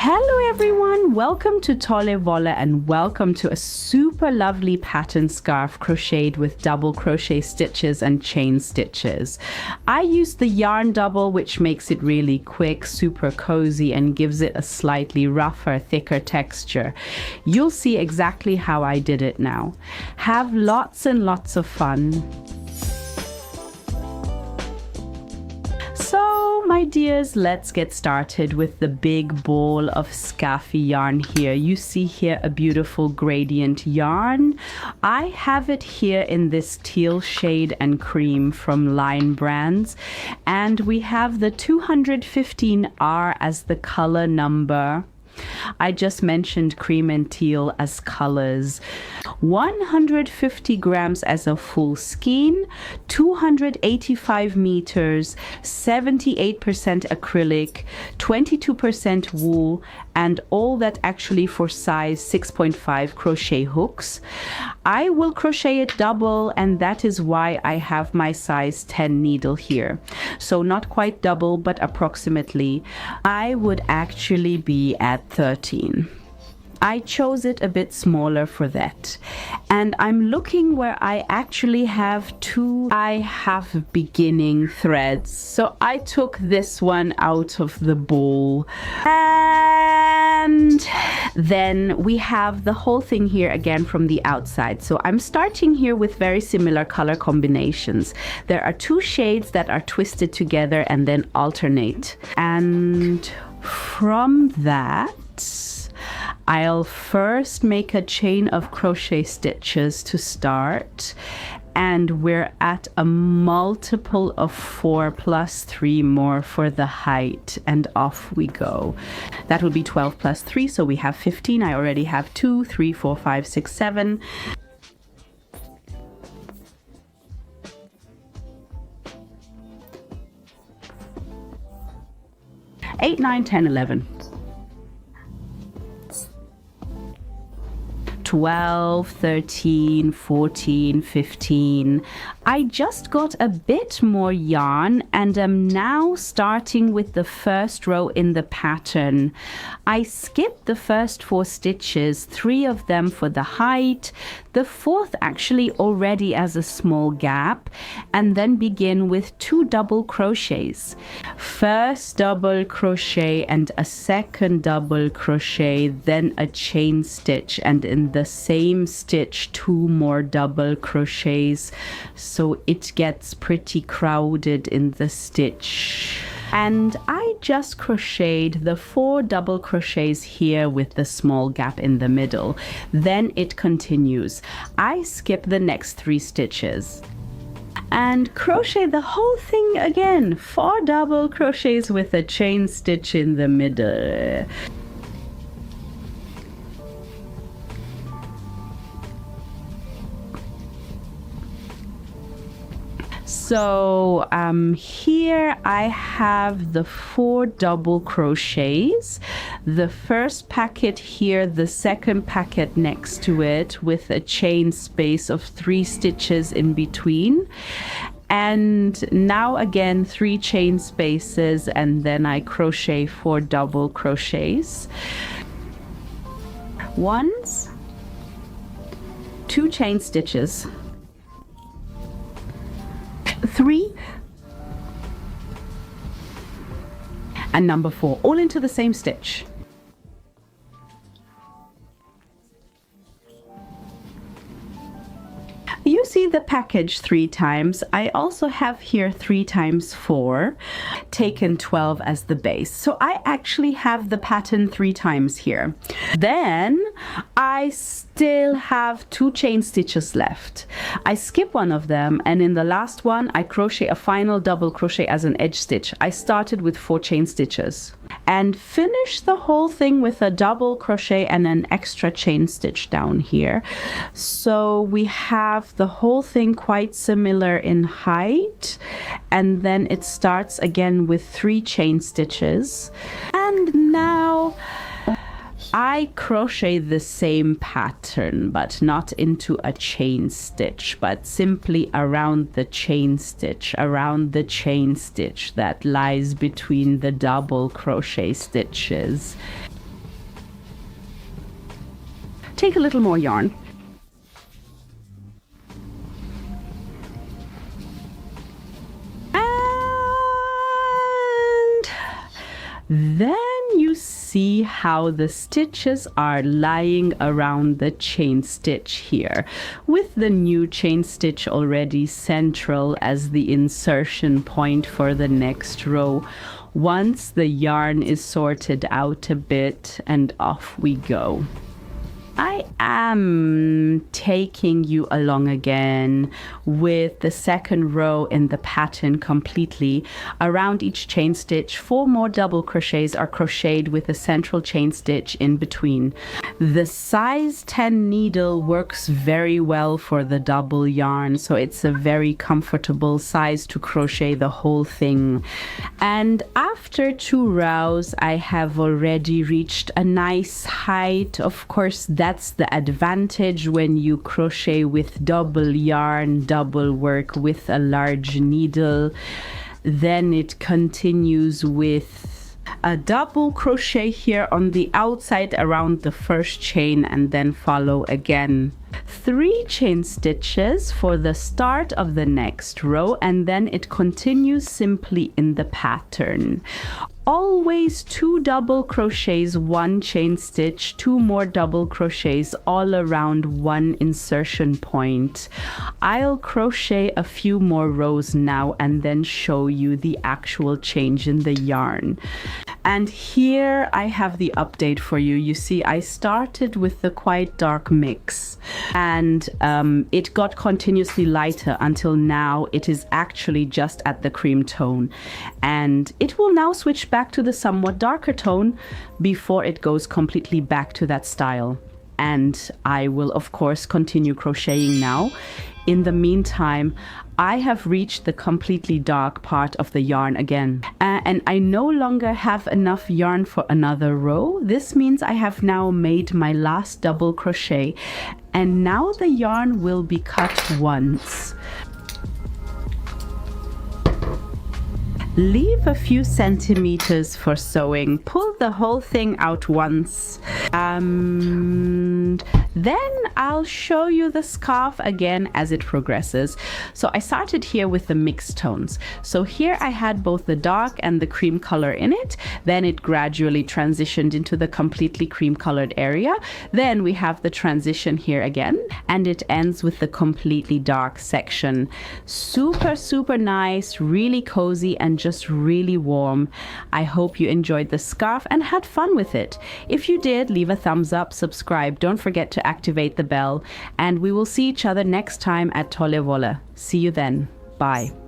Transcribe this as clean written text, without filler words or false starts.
Hello everyone, welcome to Tolle Wolle and welcome to a super lovely pattern scarf crocheted with double crochet stitches and chain stitches. I used the yarn double, which makes it really quick, super cozy, and gives it a slightly rougher, thicker texture. You'll see exactly how I did it now. Have lots and lots of fun. So, my dears, let's get started with the big ball of scaffy yarn here. You see here a beautiful gradient yarn. I have it here in this teal shade and cream from Line Brands, and we have the 215R as the color number. I just mentioned cream and teal as colors. 150 grams as a full skein, 285 meters, 78% acrylic, 22% wool, and all that actually for size 6.5 crochet hooks. I will crochet it double, and that is why I have my size 10 needle here. So not quite double, but approximately. I would actually be at 13. I chose it a bit smaller for that. And I'm looking where I actually have beginning threads. So I took this one out of the ball. And then we have the whole thing here again from the outside. So I'm starting here with very similar color combinations. There are two shades that are twisted together and then alternate. And from that, I'll first make a chain of crochet stitches to start, and we're at a multiple of 4 plus 3 more for the height, and off we go. That will be 12 plus 3, so we have 15. I already have 2, 3, 4, 5, 6, 7. Eight, 9, 10, 11. 12, 13, 14, 15. I just got a bit more yarn and am now starting with the first row in the pattern. I skipped the first 4 stitches, 3 of them for the height, the 4th actually already as a small gap, and then begin with 2 double crochets. First double crochet and a second double crochet, then a chain stitch, and in the same stitch 2 more double crochets, so it gets pretty crowded in the stitch. And I just crocheted the 4 double crochets here with the small gap in the middle. Then it continues. I skip the next 3 stitches and crochet the whole thing again. 4 double crochets with a chain stitch in the middle. So here I have the 4 double crochets, the first packet here, the second packet next to it with a chain space of 3 stitches in between. And now again 3 chain spaces, and then I crochet 4 double crochets. Once, 2 chain stitches, 3, and number 4, all into the same stitch. You see the package 3 times. I also have here 3 times 4, taken 12 as the base. So I actually have the pattern 3 times here. Then I still have 2 chain stitches left. I skip one of them, and in the last one I crochet a final double crochet as an edge stitch. I started with 4 chain stitches and finish the whole thing with a double crochet and an extra chain stitch down here. So we have the whole thing quite similar in height, and then it starts again with 3 chain stitches. And now I crochet the same pattern, but not into a chain stitch, but simply around the chain stitch that lies between the double crochet stitches. take a little more yarn. Then you see how the stitches are lying around the chain stitch here, with the new chain stitch already central as the insertion point for the next row. Once the yarn is sorted out a bit, and off we go. I am taking you along again with the second row in the pattern completely. Around each chain stitch, 4 more double crochets are crocheted with a central chain stitch in between. The size 10 needle works very well for the double yarn, so it's a very comfortable size to crochet the whole thing. And after 2 rows, I have already reached a nice height. Of course, that's the advantage when you crochet with double yarn, double work with a large needle. Then it continues with a double crochet here on the outside around the first chain, and then follow again 3 chain stitches for the start of the next row, and then it continues simply in the pattern. Always 2 double crochets, 1 chain stitch, 2 more double crochets all around 1 insertion point. I'll crochet a few more rows now and then show you the actual change in the yarn. And here I have the update for you. You see, I started with the quite dark mix, and it got continuously lighter until now it is actually just at the cream tone, and it will now switch back to the somewhat darker tone before it goes completely back to that style. And I will of course continue crocheting now. In the meantime, I have reached the completely dark part of the yarn again, and I no longer have enough yarn for another row. This means I have now made my last double crochet, and now the yarn will be cut once. Leave a few centimeters for sewing. Pull the whole thing out once. Then I'll show you the scarf again as it progresses. So I started here with the mixed tones. So here I had both the dark and the cream color in it. Then it gradually transitioned into the completely cream colored area. Then we have the transition here again, and it ends with the completely dark section. Super, super nice, really cozy, and just really warm. I hope you enjoyed the scarf and had fun with it. If you did, leave a thumbs up, subscribe, don't forget to activate the bell, and we will see each other next time at Tolle Wolle. See you then. Bye.